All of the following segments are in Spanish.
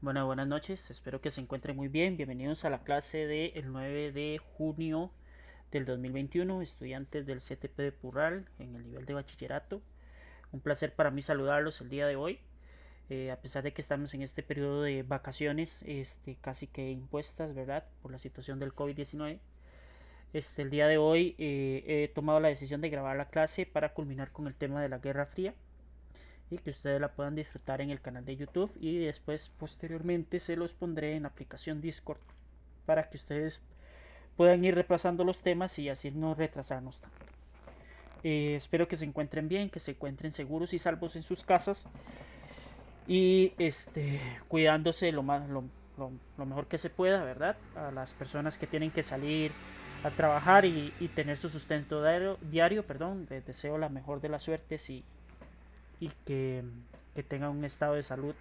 Bueno, buenas noches, espero que se encuentren muy bien. Bienvenidos a la clase del 9 de junio del 2021, estudiantes del CTP de Purral en el nivel de bachillerato. Un placer para mí saludarlos el día de hoy. A pesar de que estamos en este periodo de vacaciones, casi que impuestas, ¿verdad? Por la situación del COVID-19. El día de hoy he tomado la decisión de grabar la clase para culminar con el tema de la Guerra Fría y que ustedes la puedan disfrutar en el canal de YouTube, y después posteriormente se los pondré en la aplicación Discord para que ustedes puedan ir repasando los temas y así no retrasarnos tanto. Espero que se encuentren bien, que se encuentren seguros y salvos en sus casas y cuidándose lo mejor que se pueda, ¿verdad? A las personas que tienen que salir a trabajar y tener su sustento diario, perdón, les deseo la mejor de las suertes y que tengan un estado de salud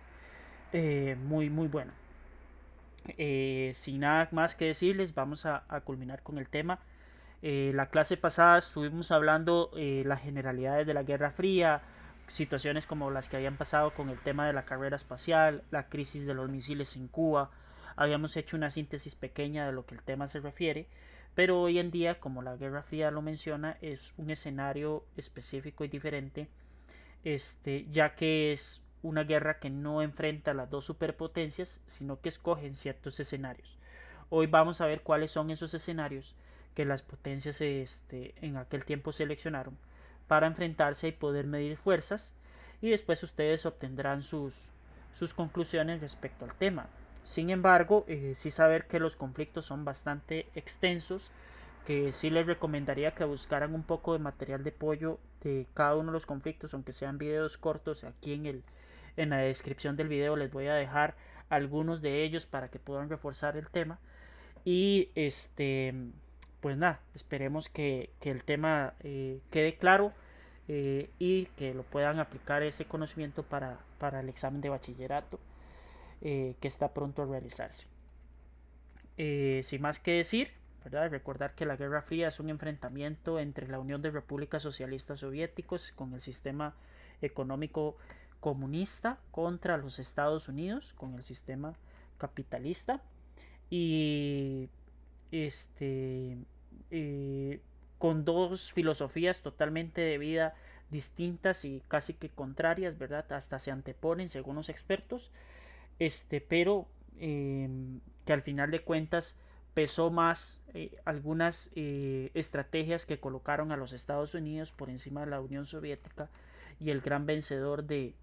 muy bueno. Sin nada más que decirles, vamos a culminar con el tema. La clase pasada estuvimos hablando las generalidades de la Guerra Fría, situaciones como las que habían pasado con el tema de la carrera espacial, la crisis de los misiles en Cuba. Habíamos hecho una síntesis pequeña de lo que el tema se refiere, pero hoy en día, como la Guerra Fría lo menciona, es un escenario específico y diferente, ya que es una guerra que no enfrenta a las dos superpotencias, sino que escogen ciertos escenarios. Hoy vamos a ver cuáles son esos escenarios que las potencias en aquel tiempo seleccionaron para enfrentarse y poder medir fuerzas, y después ustedes obtendrán sus conclusiones respecto al tema. Sin embargo, sí saber que los conflictos son bastante extensos, que sí les recomendaría que buscaran un poco de material de apoyo de cada uno de los conflictos, aunque sean videos cortos. Aquí en la descripción del video les voy a dejar algunos de ellos para que puedan reforzar el tema. Y pues nada, esperemos que el tema quede claro, y que lo puedan aplicar ese conocimiento para el examen de bachillerato que está pronto a realizarse. Sin más que decir, ¿verdad? Recordar que la Guerra Fría es un enfrentamiento entre la Unión de Repúblicas Socialistas Soviéticos con el sistema económico comunista contra los Estados Unidos con el sistema capitalista, y este con dos filosofías totalmente de vida distintas y casi que contrarias, ¿verdad? Hasta se anteponen según los expertos, pero que al final de cuentas pesó más algunas estrategias que colocaron a los Estados Unidos por encima de la Unión Soviética, y el gran vencedor de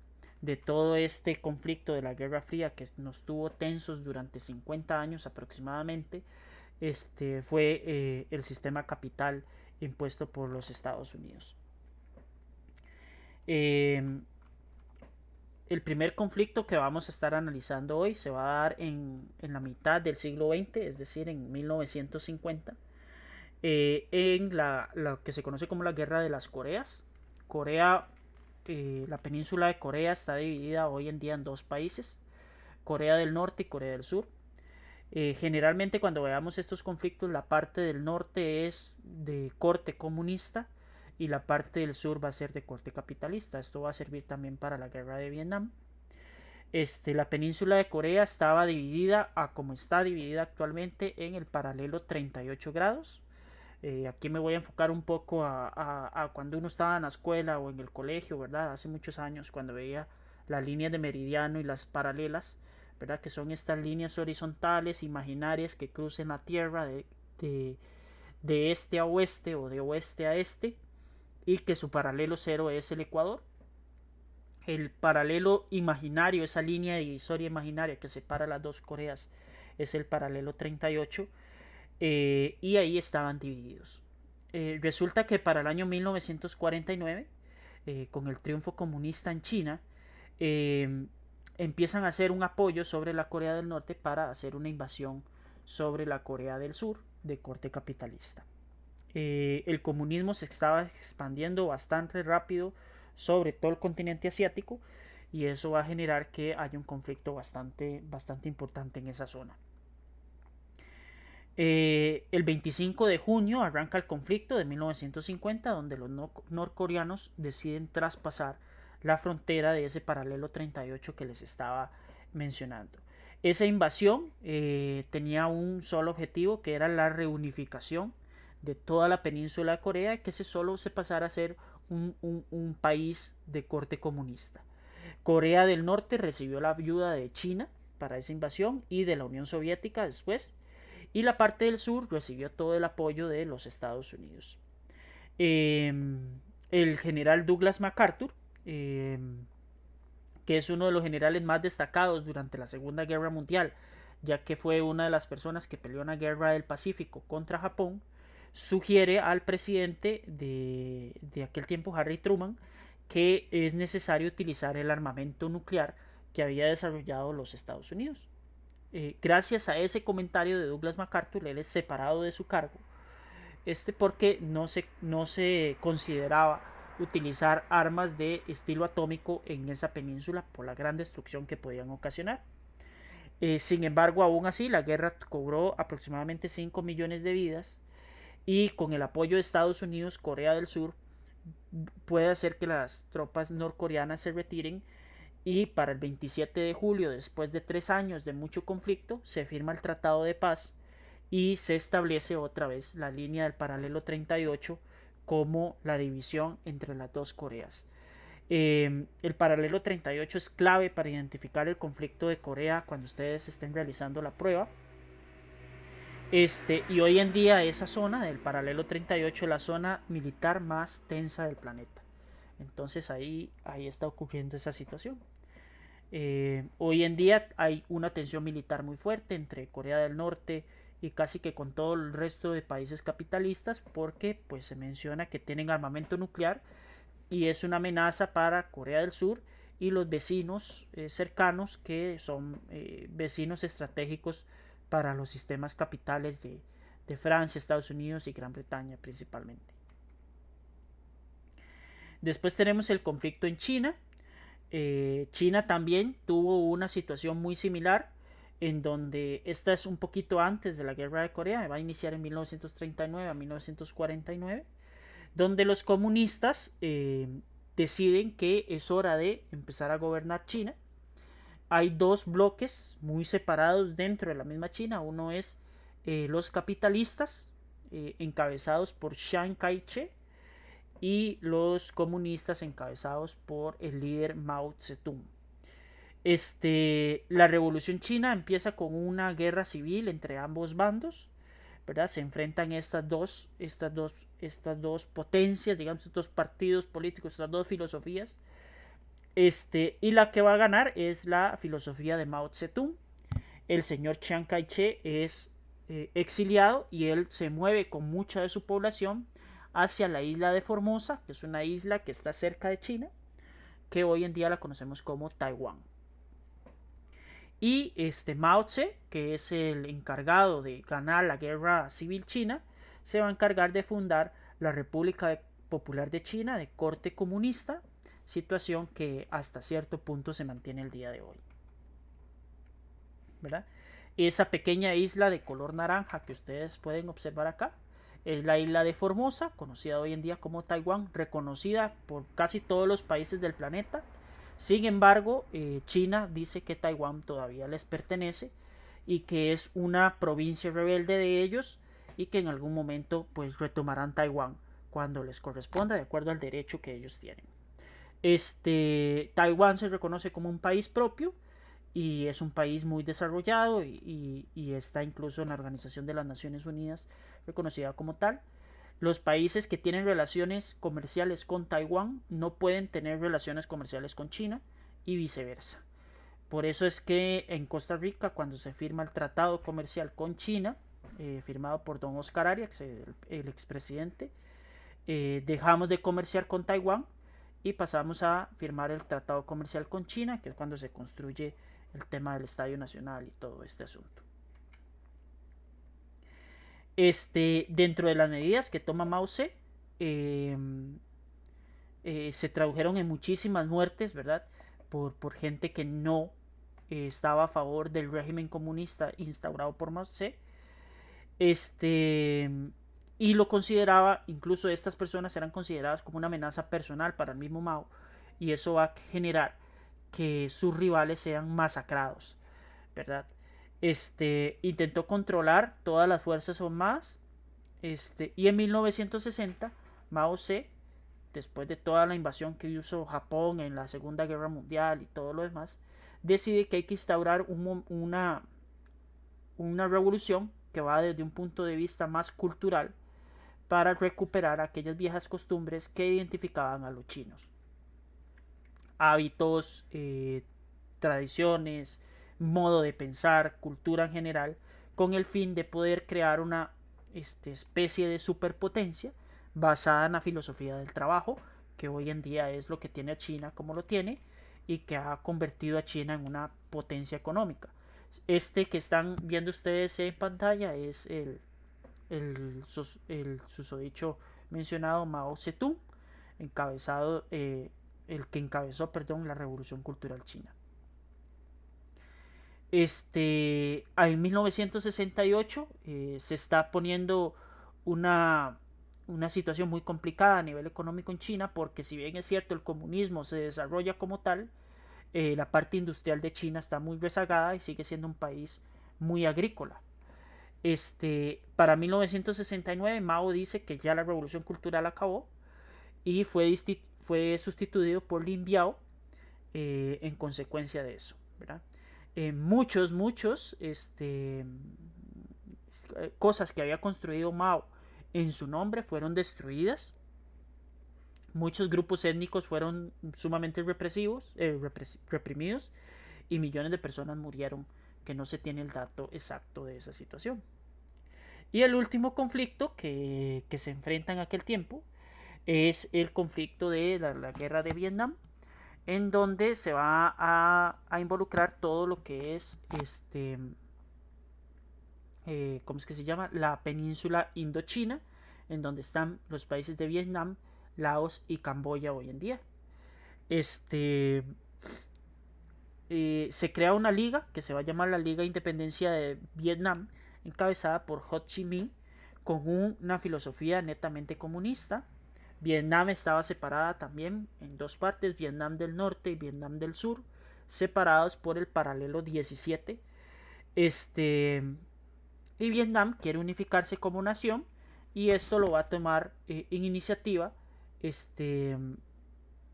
todo este conflicto de la Guerra Fría que nos tuvo tensos durante 50 años aproximadamente, fue el sistema capital impuesto por los Estados Unidos. Eh, el primer conflicto que vamos a estar analizando hoy se va a dar en la mitad del siglo XX, es decir, en 1950, en lo que se conoce como la Guerra de las Coreas. Corea, la península de Corea está dividida hoy en día en dos países, Corea del Norte y Corea del Sur. Generalmente cuando veamos estos conflictos, la parte del norte es de corte comunista y la parte del sur va a ser de corte capitalista. Esto va a servir también para la guerra de Vietnam. La península de Corea estaba dividida a como está dividida actualmente en el paralelo 38 grados. Aquí me voy a enfocar un poco a cuando uno estaba en la escuela o en el colegio, ¿verdad? Hace muchos años, cuando veía las líneas de meridiano y las paralelas, ¿verdad? Que son estas líneas horizontales imaginarias que crucen la Tierra de este a oeste o de oeste a este, y que su paralelo cero es el Ecuador. El paralelo imaginario, esa línea divisoria imaginaria que separa las dos Coreas, es el paralelo 38, y ahí estaban divididos. Resulta que para el año 1949, con el triunfo comunista en China, empiezan a hacer un apoyo sobre la Corea del Norte para hacer una invasión sobre la Corea del Sur de corte capitalista. El comunismo se estaba expandiendo bastante rápido sobre todo el continente asiático, y eso va a generar que haya un conflicto bastante importante en esa zona. El 25 de junio arranca el conflicto de 1950, donde los norcoreanos deciden traspasar la frontera de ese paralelo 38 que les estaba mencionando. Esa invasión tenía un solo objetivo, que era la reunificación de toda la península de Corea, y que solo se pasara a ser un país de corte comunista. Corea del Norte recibió la ayuda de China para esa invasión y de la Unión Soviética después, y la parte del sur recibió todo el apoyo de los Estados Unidos. Eh, el general Douglas MacArthur, que es uno de los generales más destacados durante la Segunda Guerra Mundial, ya que fue una de las personas que peleó en la Guerra del Pacífico contra Japón, sugiere al presidente de aquel tiempo, Harry Truman, que es necesario utilizar el armamento nuclear que había desarrollado los Estados Unidos. Gracias a ese comentario de Douglas MacArthur, él es separado de su cargo, porque no se consideraba utilizar armas de estilo atómico en esa península por la gran destrucción que podían ocasionar. Sin embargo, aún así, la guerra cobró aproximadamente 5 millones de vidas, y con el apoyo de Estados Unidos, Corea del Sur puede hacer que las tropas norcoreanas se retiren, y para el 27 de julio, después de 3 años de mucho conflicto, se firma el Tratado de Paz y se establece otra vez la línea del paralelo 38 como la división entre las dos Coreas. El paralelo 38 es clave para identificar el conflicto de Corea cuando ustedes estén realizando la prueba. Y hoy en día esa zona del paralelo 38 es la zona militar más tensa del planeta. Entonces ahí está ocurriendo esa situación. Hoy en día hay una tensión militar muy fuerte entre Corea del Norte y casi que con todo el resto de países capitalistas, porque pues se menciona que tienen armamento nuclear y es una amenaza para Corea del Sur y los vecinos cercanos, que son vecinos estratégicos para los sistemas capitales de Francia, Estados Unidos y Gran Bretaña principalmente. Después tenemos el conflicto en China. China también tuvo una situación muy similar, en donde esta es un poquito antes de la guerra de Corea, va a iniciar en 1939 a 1949, donde los comunistas deciden que es hora de empezar a gobernar China. Hay dos bloques muy separados dentro de la misma China. Uno es los capitalistas, encabezados por Chiang Kai-shek, y los comunistas encabezados por el líder Mao Zedong. La revolución china empieza con una guerra civil entre ambos bandos, ¿verdad? Se enfrentan estas dos potencias, digamos, estos dos partidos políticos, estas dos filosofías. Y la que va a ganar es la filosofía de Mao Zedong. El señor Chiang Kai-shek es exiliado, y él se mueve con mucha de su población hacia la isla de Formosa, que es una isla que está cerca de China, que hoy en día la conocemos como Taiwán. Y Mao Tse, que es el encargado de ganar la guerra civil china, se va a encargar de fundar la República Popular de China de corte comunista, situación que hasta cierto punto se mantiene el día de hoy, ¿verdad? Esa pequeña isla de color naranja que ustedes pueden observar acá es la isla de Formosa, conocida hoy en día como Taiwán, reconocida por casi todos los países del planeta. Sin embargo, China dice que Taiwán todavía les pertenece y que es una provincia rebelde de ellos, y que en algún momento pues retomarán Taiwán cuando les corresponda, de acuerdo al derecho que ellos tienen. Taiwán se reconoce como un país propio y es un país muy desarrollado, y está incluso en la Organización de las Naciones Unidas reconocida como tal. Los países que tienen relaciones comerciales con Taiwán no pueden tener relaciones comerciales con China, y viceversa. Por eso es que en Costa Rica, cuando se firma el tratado comercial con China, firmado por don Oscar Arias, el expresidente, dejamos de comerciar con Taiwán y pasamos a firmar el tratado comercial con China, que es cuando se construye el tema del Estadio Nacional y todo este asunto. Dentro de las medidas que toma Mao Tse, se tradujeron en muchísimas muertes, ¿verdad? Por gente que no estaba a favor del régimen comunista instaurado por Mao Tse. Y lo consideraba, incluso estas personas eran consideradas como una amenaza personal para el mismo Mao, y eso va a generar que sus rivales sean masacrados, ¿verdad? Intentó controlar todas las fuerzas armadas. Y en 1960 Mao Zedong, después de toda la invasión que hizo Japón en la Segunda Guerra Mundial y todo lo demás, decide que hay que instaurar una revolución que va desde un punto de vista más cultural para recuperar aquellas viejas costumbres que identificaban a los chinos. Hábitos, tradiciones, modo de pensar, cultura en general, con el fin de poder crear una especie de superpotencia basada en la filosofía del trabajo, que hoy en día es lo que tiene a China como lo tiene y que ha convertido a China en una potencia económica. Que están viendo ustedes en pantalla es el susodicho mencionado Mao Zedong, encabezado, el que encabezó, perdón, la Revolución Cultural China. En 1968 se está poniendo una situación muy complicada a nivel económico en China, porque si bien es cierto el comunismo se desarrolla como tal, la parte industrial de China está muy rezagada y sigue siendo un país muy agrícola. Para 1969 Mao dice que ya la revolución cultural acabó y fue sustituido por Lin Biao en consecuencia de eso, ¿verdad? Muchos cosas que había construido Mao en su nombre fueron destruidas. Muchos grupos étnicos fueron sumamente reprimidos y millones de personas murieron, que no se tiene el dato exacto de esa situación. Y el último conflicto que se enfrenta en aquel tiempo es el conflicto de la guerra de Vietnam, en donde se va a involucrar todo lo que es ¿cómo es que se llama? La península Indochina, en donde están los países de Vietnam, Laos y Camboya hoy en día. Se crea una liga que se va a llamar la Liga de Independencia de Vietnam, encabezada por Ho Chi Minh, con una filosofía netamente comunista. Vietnam estaba separada también en dos partes, Vietnam del Norte y Vietnam del Sur, separados por el paralelo 17. Y Vietnam quiere unificarse como nación, y esto lo va a tomar en iniciativa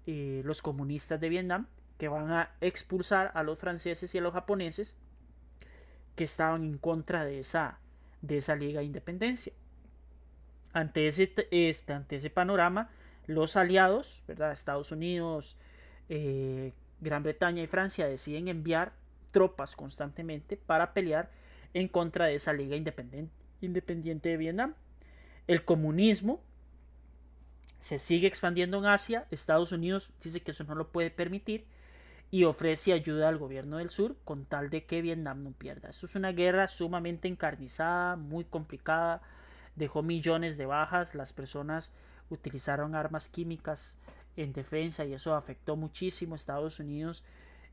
los comunistas de Vietnam, que van a expulsar a los franceses y a los japoneses que estaban en contra de esa liga de independencia. Ante ese panorama, los aliados, ¿verdad? Estados Unidos, Gran Bretaña y Francia deciden enviar tropas constantemente para pelear en contra de esa liga independiente de Vietnam. El comunismo se sigue expandiendo en Asia. Estados Unidos dice que eso no lo puede permitir y ofrece ayuda al gobierno del sur con tal de que Vietnam no pierda. Esto es una guerra sumamente encarnizada, muy complicada, dejó millones de bajas, las personas utilizaron armas químicas en defensa y eso afectó muchísimo. Estados Unidos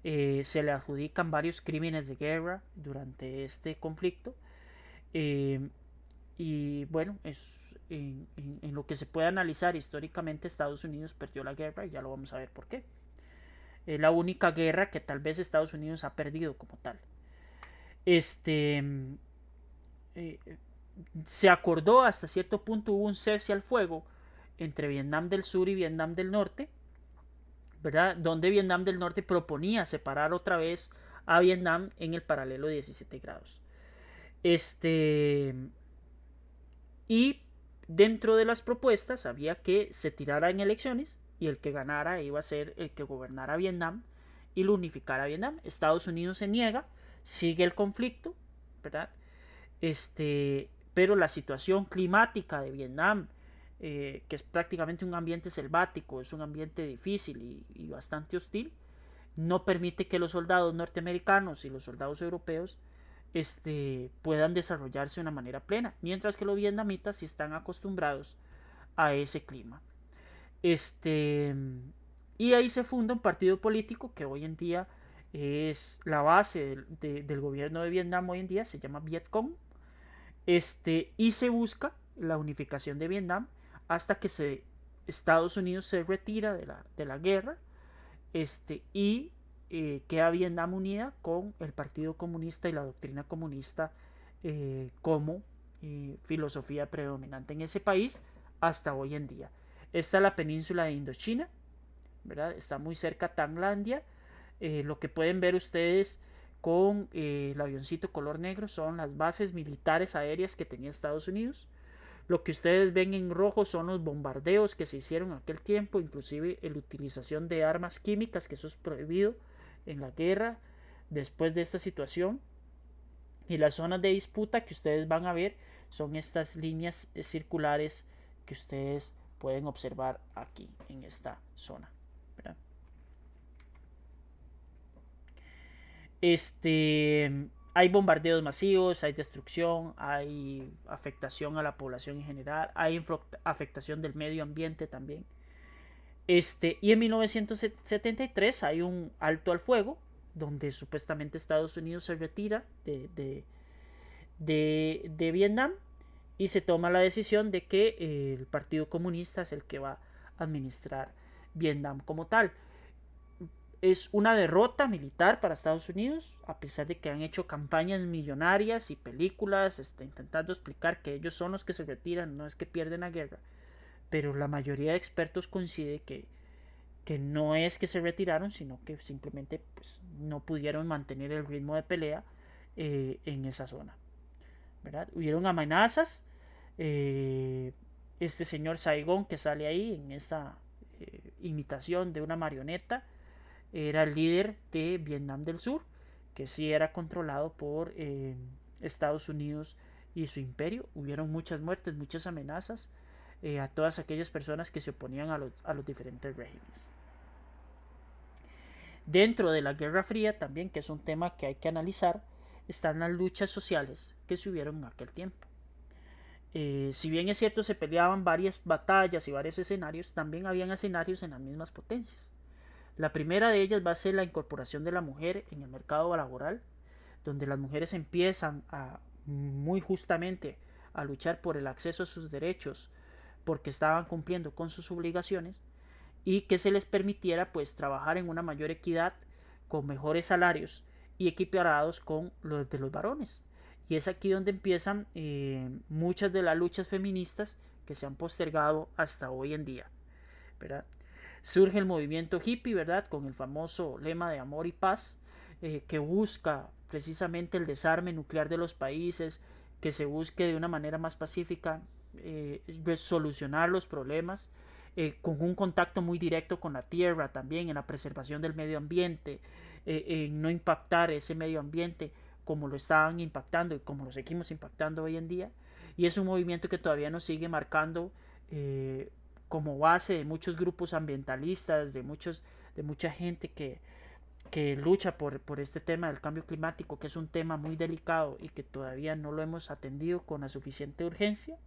se le adjudican varios crímenes de guerra durante este conflicto. Y bueno, en lo que se puede analizar históricamente, Estados Unidos perdió la guerra y ya lo vamos a ver por qué. Es la única guerra que tal vez Estados Unidos ha perdido como tal. Se acordó hasta cierto punto, hubo un cese al fuego entre Vietnam del Sur y Vietnam del Norte, ¿verdad? Donde Vietnam del Norte proponía separar otra vez a Vietnam en el paralelo 17 grados. Y dentro de las propuestas había que se tirara en elecciones y el que ganara iba a ser el que gobernara Vietnam y lo unificara a Vietnam. Estados Unidos se niega, sigue el conflicto, ¿verdad? Pero la situación climática de Vietnam, que es prácticamente un ambiente selvático, es un ambiente difícil y bastante hostil, no permite que los soldados norteamericanos y los soldados europeos puedan desarrollarse de una manera plena, mientras que los vietnamitas sí están acostumbrados a ese clima. Y ahí se funda un partido político que hoy en día es la base del gobierno de Vietnam hoy en día, se llama Vietcong. Y se busca la unificación de Vietnam hasta que Estados Unidos se retira de la guerra, y queda Vietnam unida con el Partido Comunista y la doctrina comunista como filosofía predominante en ese país hasta hoy en día. Esta es la península de Indochina, ¿verdad? Está muy cerca a Tailandia. Lo que pueden ver ustedes con el avioncito color negro son las bases militares aéreas que tenía Estados Unidos. Lo que ustedes ven en rojo son los bombardeos que se hicieron en aquel tiempo, inclusive la utilización de armas químicas, que eso es prohibido en la guerra después de esta situación. Y las zonas de disputa que ustedes van a ver son estas líneas circulares que ustedes pueden observar aquí en esta zona, ¿verdad? Hay bombardeos masivos, hay destrucción, hay afectación a la población en general, hay afectación del medio ambiente también. Y en 1973 hay un alto al fuego, donde supuestamente Estados Unidos se retira de Vietnam y se toma la decisión de que el Partido Comunista es el que va a administrar Vietnam como tal. Es una derrota militar para Estados Unidos, a pesar de que han hecho campañas millonarias y películas intentando explicar que ellos son los que se retiran, no es que pierden la guerra. Pero la mayoría de expertos coincide que no es que se retiraron, sino que simplemente pues, no pudieron mantener el ritmo de pelea en esa zona, ¿verdad? Hubieron amenazas. Este señor Saigón que sale ahí en esta imitación de una marioneta era el líder de Vietnam del Sur, que sí era controlado por Estados Unidos y su imperio. Hubieron muchas muertes, muchas amenazas a todas aquellas personas que se oponían a los diferentes regímenes. Dentro de la Guerra Fría también, que es un tema que hay que analizar, están las luchas sociales que se hubieron en aquel tiempo. Si bien es cierto se peleaban varias batallas y varios escenarios, también habían escenarios en las mismas potencias. La primera de ellas va a ser la incorporación de la mujer en el mercado laboral, donde las mujeres empiezan muy justamente a luchar por el acceso a sus derechos porque estaban cumpliendo con sus obligaciones y que se les permitiera pues trabajar en una mayor equidad con mejores salarios y equiparados con los de los varones. Y es aquí donde empiezan muchas de las luchas feministas que se han postergado hasta hoy en día, ¿verdad? Surge el movimiento hippie, ¿verdad? Con el famoso lema de amor y paz, que busca precisamente el desarme nuclear de los países, que se busque de una manera más pacífica solucionar los problemas, con un contacto muy directo con la tierra también, en la preservación del medio ambiente, en no impactar ese medio ambiente como lo estaban impactando y como lo seguimos impactando hoy en día. Y es un movimiento que todavía nos sigue marcando como base de muchos grupos ambientalistas, de mucha gente que lucha por este tema del cambio climático, que es un tema muy delicado y que todavía no lo hemos atendido con la suficiente urgencia.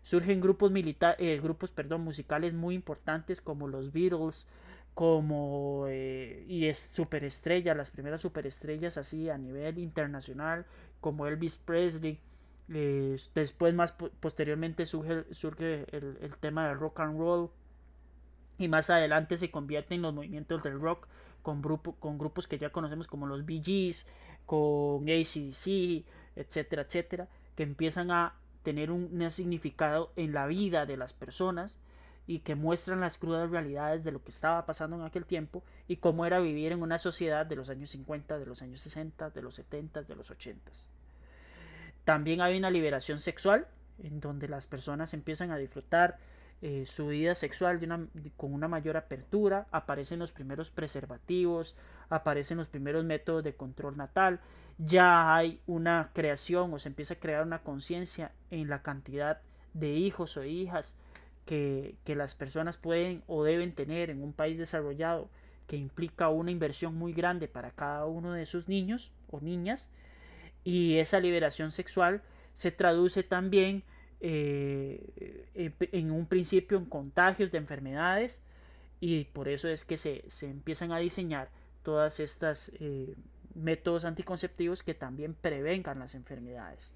Surgen grupos musicales muy importantes como los Beatles, como superestrellas, las primeras superestrellas así a nivel internacional, como Elvis Presley. Después posteriormente surge el tema del rock and roll, y más adelante se convierte en los movimientos del rock con grupos que ya conocemos como los Bee Gees, con AC/DC, etcétera, etcétera, que empiezan a tener un significado en la vida de las personas y que muestran las crudas realidades de lo que estaba pasando en aquel tiempo y cómo era vivir en una sociedad de los años 50, de los años 60, de los 70, de los 80. También hay una liberación sexual en donde las personas empiezan a disfrutar su vida sexual con una mayor apertura. Aparecen los primeros preservativos, aparecen los primeros métodos de control natal, ya hay una creación o se empieza a crear una conciencia en la cantidad de hijos o hijas que las personas pueden o deben tener en un país desarrollado, que implica una inversión muy grande para cada uno de sus niños o niñas. Y esa liberación sexual se traduce también en un principio en contagios de enfermedades, y por eso es que se empiezan a diseñar todas estas métodos anticonceptivos que también prevengan las enfermedades.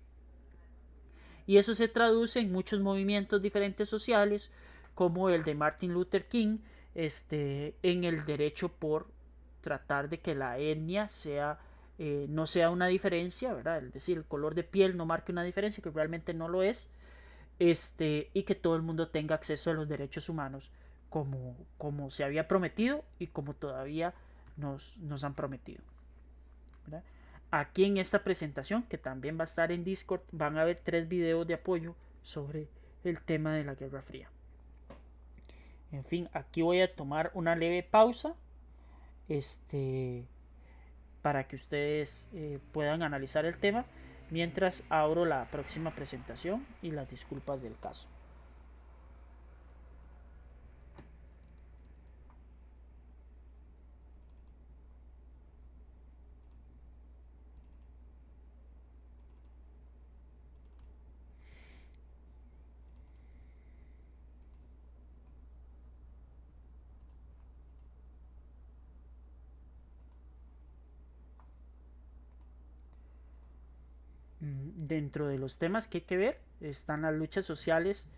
Y eso se traduce en muchos movimientos diferentes sociales, como el de Martin Luther King, en el derecho por tratar de que la etnia sea, no sea una diferencia, ¿verdad? Es decir, el color de piel no marque una diferencia, que realmente no lo es, y que todo el mundo tenga acceso a los derechos humanos como se había prometido y como todavía nos han prometido, ¿verdad? Aquí en esta presentación, que también va a estar en Discord, van a ver 3 videos de apoyo sobre el tema de la Guerra Fría. En fin, aquí voy a tomar una leve pausa, para que ustedes puedan analizar el tema mientras abro la próxima presentación y las disculpas del caso. Dentro de los temas que hay que ver están las luchas sociales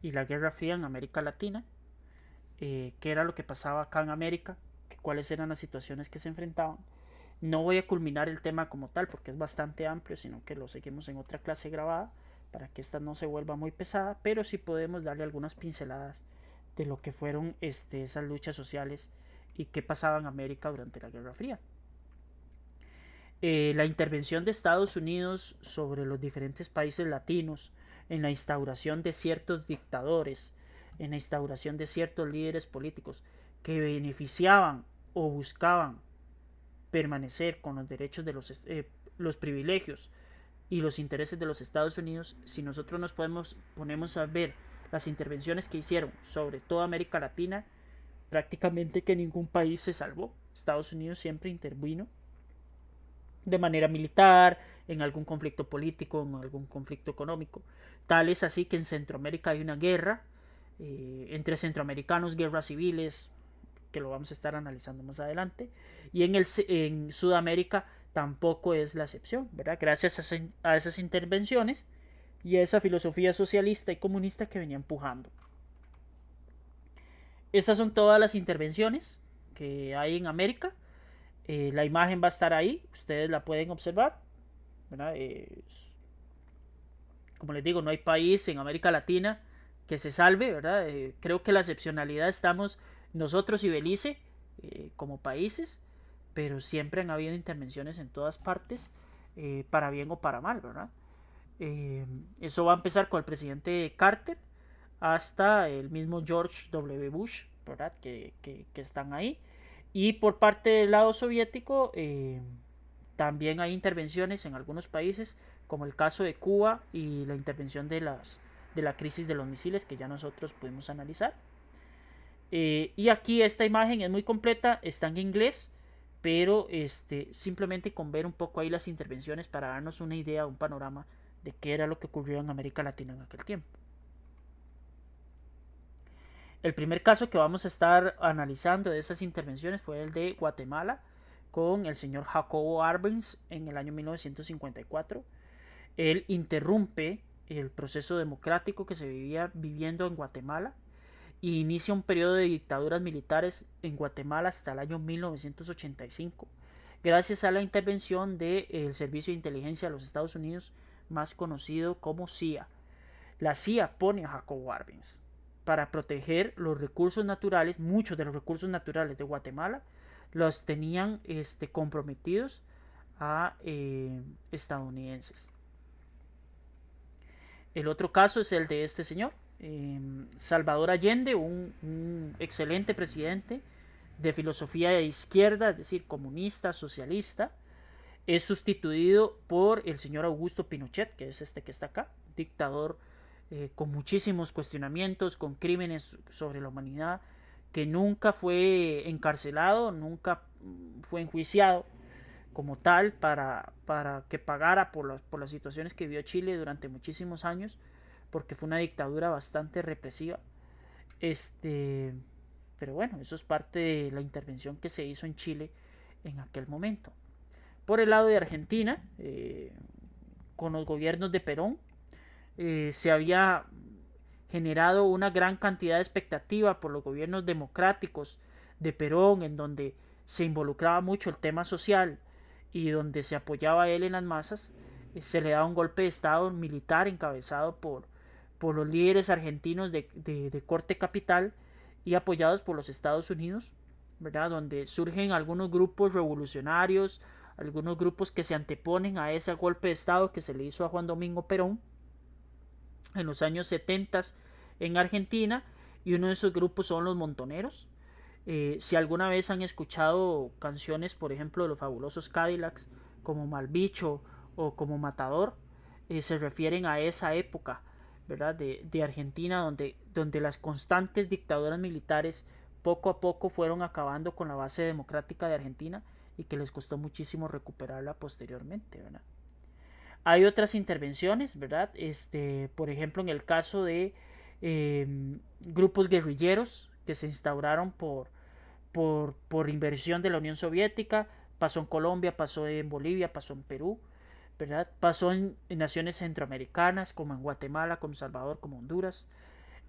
y la Guerra Fría en América Latina, qué era lo que pasaba acá en América, cuáles eran las situaciones que se enfrentaban. No voy a culminar el tema como tal porque es bastante amplio, sino que lo seguimos en otra clase grabada para que esta no se vuelva muy pesada, pero sí podemos darle algunas pinceladas de lo que fueron esas luchas sociales y qué pasaba en América durante la Guerra Fría. La intervención de Estados Unidos sobre los diferentes países latinos en la instauración de ciertos dictadores, en la instauración de ciertos líderes políticos que beneficiaban o buscaban permanecer con los derechos de los privilegios y los intereses de los Estados Unidos. Si nosotros ponemos a ver las intervenciones que hicieron sobre toda América Latina, prácticamente que ningún país se salvó. Estados Unidos siempre intervino de manera militar, en algún conflicto político, en algún conflicto económico. Tal es así que en Centroamérica hay una guerra entre centroamericanos, guerras civiles, que lo vamos a estar analizando más adelante. Y en Sudamérica tampoco es la excepción, ¿verdad? Gracias a esas intervenciones y a esa filosofía socialista y comunista que venía empujando. Estas son todas las intervenciones que hay en América. La imagen va a estar ahí, ustedes la pueden observar, ¿verdad? Como les digo, no hay país en América Latina que se salve, ¿verdad? Creo que la excepcionalidad estamos nosotros y Belice como países, pero siempre han habido intervenciones en todas partes, para bien o para mal, ¿verdad? Eso va a empezar con el presidente Carter hasta el mismo George W. Bush, ¿verdad? Que están ahí. Y por parte del lado soviético, también hay intervenciones en algunos países, como el caso de Cuba y la intervención de la crisis de los misiles que ya nosotros pudimos analizar. Y aquí esta imagen es muy completa, está en inglés, pero simplemente con ver un poco ahí las intervenciones para darnos una idea, un panorama de qué era lo que ocurrió en América Latina en aquel tiempo. El primer caso que vamos a estar analizando de esas intervenciones fue el de Guatemala con el señor Jacobo Arbenz en el año 1954. Él interrumpe el proceso democrático que se vivía viviendo en Guatemala e inicia un periodo de dictaduras militares en Guatemala hasta el año 1985, gracias a la intervención del Servicio de Inteligencia de los Estados Unidos, más conocido como CIA. La CIA pone a Jacobo Arbenz para proteger los recursos naturales. Muchos de los recursos naturales de Guatemala los tenían comprometidos a estadounidenses. El otro caso es el de este señor, Salvador Allende, un excelente presidente de filosofía de izquierda, es decir, comunista, socialista. Es sustituido por el señor Augusto Pinochet, que es este que está acá, dictador con muchísimos cuestionamientos, con crímenes sobre la humanidad, que nunca fue encarcelado, nunca fue enjuiciado como tal para que pagara por las situaciones que vivió Chile durante muchísimos años, porque fue una dictadura bastante represiva. Pero bueno, eso es parte de la intervención que se hizo en Chile en aquel momento. Por el lado de Argentina, con los gobiernos de Perón, se había generado una gran cantidad de expectativa por los gobiernos democráticos de Perón, en donde se involucraba mucho el tema social y donde se apoyaba a él en las masas, se le daba un golpe de estado militar encabezado por los líderes argentinos de corte capital y apoyados por los Estados Unidos, ¿verdad? Donde surgen algunos grupos revolucionarios, algunos grupos que se anteponen a ese golpe de estado que se le hizo a Juan Domingo Perón en los años 70 en Argentina, y uno de esos grupos son los Montoneros. Si alguna vez han escuchado canciones, por ejemplo, de los Fabulosos Cadillacs, como Malbicho o como Matador, se refieren a esa época, ¿verdad? de Argentina, donde las constantes dictaduras militares poco a poco fueron acabando con la base democrática de Argentina y que les costó muchísimo recuperarla posteriormente, ¿verdad? Hay otras intervenciones, ¿verdad? Por ejemplo, en el caso de grupos guerrilleros que se instauraron por inversión de la Unión Soviética, pasó en Colombia, pasó en Bolivia, pasó en Perú, ¿verdad? Pasó en naciones centroamericanas como en Guatemala, como Salvador, como Honduras,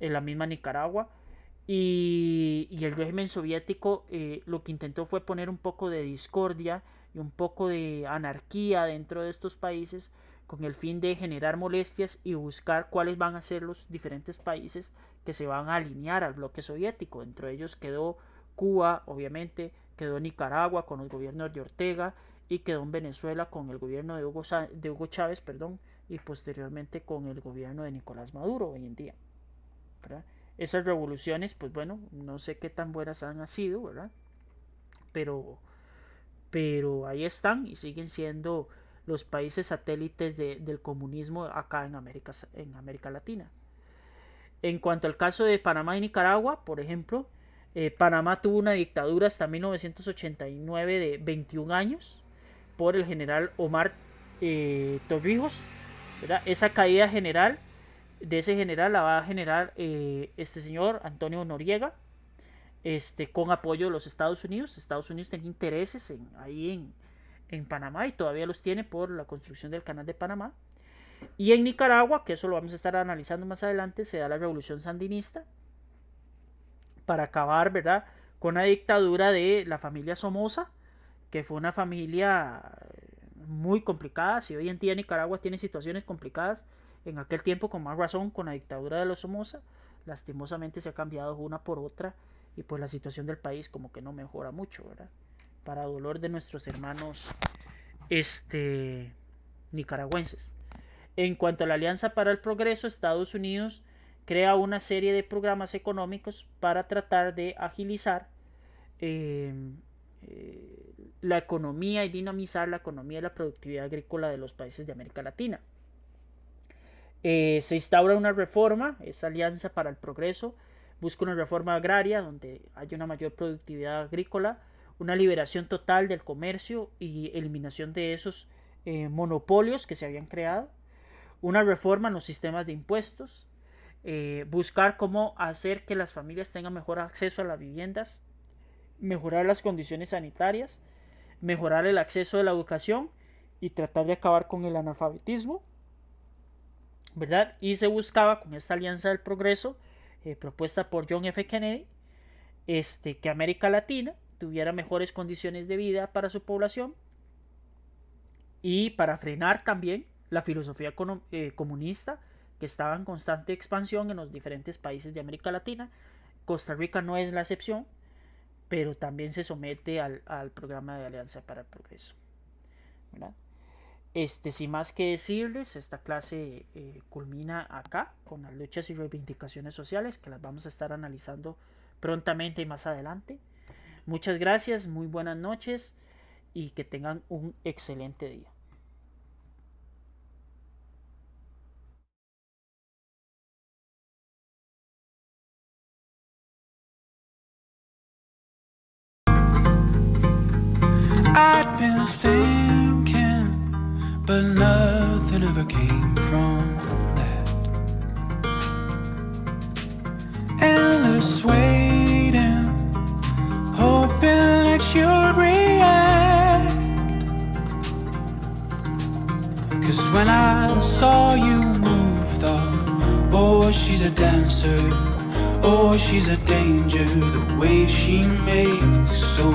en la misma Nicaragua. Y el régimen soviético lo que intentó fue poner un poco de discordia y un poco de anarquía dentro de estos países con el fin de generar molestias y buscar cuáles van a ser los diferentes países que se van a alinear al bloque soviético. Entre ellos quedó Cuba, obviamente, quedó Nicaragua con los gobiernos de Ortega y quedó en Venezuela con el gobierno de Hugo Chávez, y posteriormente con el gobierno de Nicolás Maduro hoy en día, ¿verdad? Esas revoluciones, pues bueno, no sé qué tan buenas han sido, ¿verdad? Pero ahí están y siguen siendo los países satélites del comunismo acá en América Latina. En cuanto al caso de Panamá y Nicaragua, por ejemplo, Panamá tuvo una dictadura hasta 1989 de 21 años por el general Omar Torrijos, ¿verdad? Esa caída general de ese general la va a generar este señor Antonio Noriega, con apoyo de los Estados Unidos. Estados Unidos tenía intereses ahí en Panamá y todavía los tiene por la construcción del canal de Panamá. Y en Nicaragua, que eso lo vamos a estar analizando más adelante, se da la revolución sandinista para acabar, ¿verdad?, con la dictadura de la familia Somoza, que fue una familia muy complicada. Si hoy en día Nicaragua tiene situaciones complicadas, en aquel tiempo con más razón con la dictadura de los Somoza. Lastimosamente se ha cambiado una por otra y pues la situación del país como que no mejora mucho, ¿verdad? Para dolor de nuestros hermanos nicaragüenses. En cuanto a la Alianza para el Progreso, Estados Unidos crea una serie de programas económicos para tratar de agilizar la economía y dinamizar la economía y la productividad agrícola de los países de América Latina. Se instaura una reforma, esa Alianza para el Progreso busca una reforma agraria donde haya una mayor productividad agrícola, una liberación total del comercio y eliminación de esos monopolios que se habían creado, una reforma en los sistemas de impuestos, buscar cómo hacer que las familias tengan mejor acceso a las viviendas, mejorar las condiciones sanitarias, mejorar el acceso a la educación y tratar de acabar con el analfabetismo, ¿verdad? Y se buscaba con esta Alianza del Progreso propuesta por John F. Kennedy, que América Latina tuviera mejores condiciones de vida para su población y para frenar también la filosofía comunista que estaba en constante expansión en los diferentes países de América Latina. Costa Rica no es la excepción, pero también se somete al programa de Alianza para el Progreso, ¿verdad? Sin más que decirles, esta clase culmina acá con las luchas y reivindicaciones sociales que las vamos a estar analizando prontamente y más adelante. Muchas gracias, muy buenas noches y que tengan un excelente día. I'd been thinking, but nothing ever came from that. Endless waiting, hoping that you'd react. 'Cause when I saw you move, thought, oh, she's a dancer, oh, she's a danger, the way she makes so